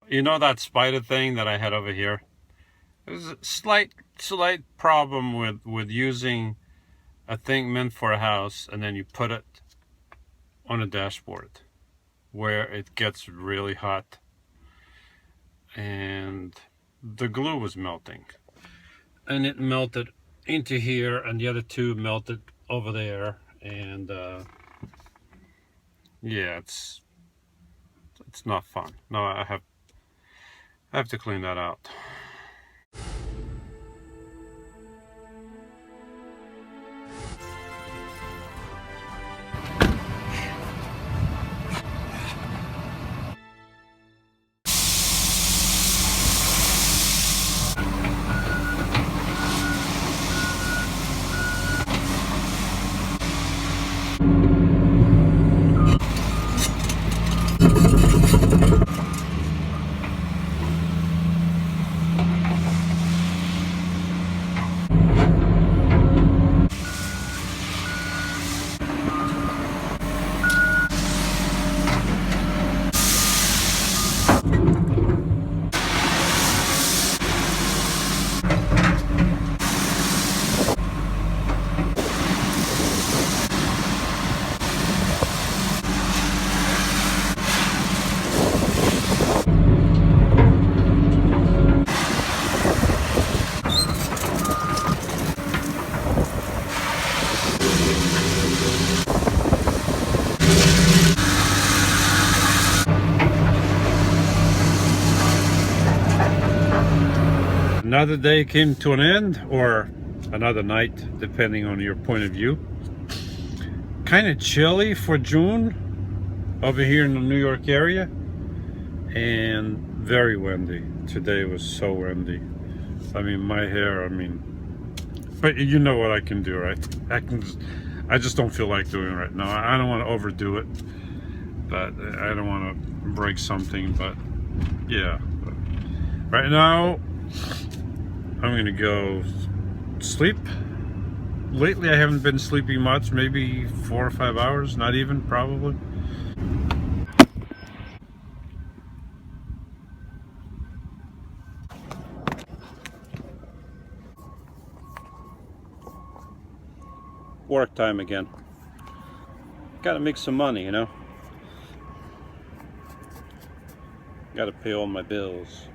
You know that spider thing that I had over here? There's a slight problem with using a thing meant for a house and then you put it on a dashboard where it gets really hot and the glue was melting. And it melted into here and the other two melted over there, and yeah, it's not fun. No, I have to clean that out. Another day came to an end, or another night, depending on your point of view. Kind of chilly for June over here in the New York area, and very windy. Today was so windy. I mean, my hair, but you know what I can do, right? I just don't feel like doing it right now. I don't want to overdo it, but I don't want to break something, but yeah. Right now, I'm gonna go sleep. Lately I haven't been sleeping much, maybe 4 or 5 hours, not even, probably. Work time again. Gotta make some money, you know? Gotta pay all my bills.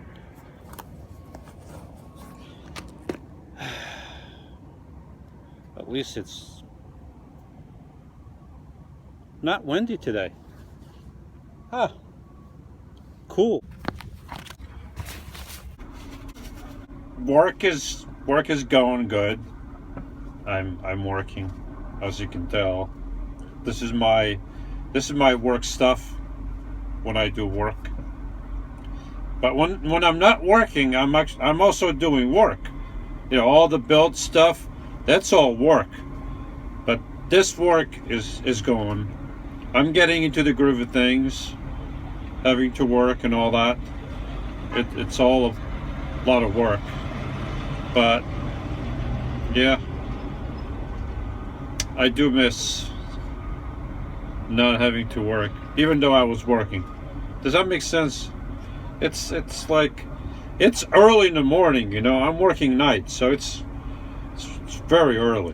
At least it's not windy today. Huh. Cool. Work is going good. I'm working, as you can tell. This is my work stuff when I do work. But when I'm not working, I'm also doing work. You know, all the build stuff, that's all work. But this work is going. I'm getting into the groove of things, having to work and all that. It's all a lot of work. But yeah, I do miss not having to work, even though I was working. Does that make sense? It's like, it's early in the morning, you know. I'm working nights, so it's very early.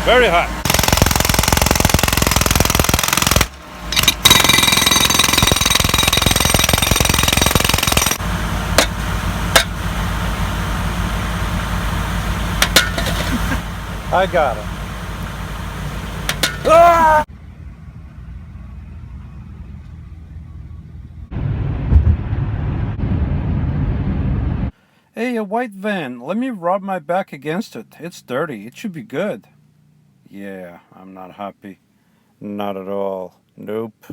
Very hot. I got it. Ah! Hey, a white van. Let me rub my back against it. It's dirty. It should be good. Yeah, I'm not happy. Not at all. Nope.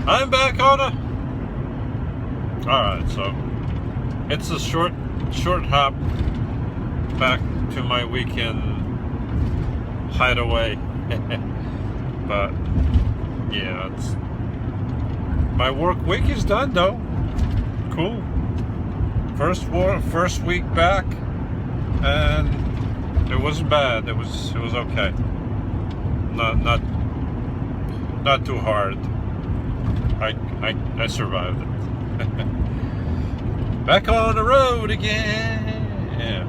I'm back on it. Alright, so it's a short hop back to my weekend hideaway. But yeah, it's my work week is done though. Cool. First week back, and it wasn't bad. It was okay. Not too hard. I survived it. Back on the road again. Yeah.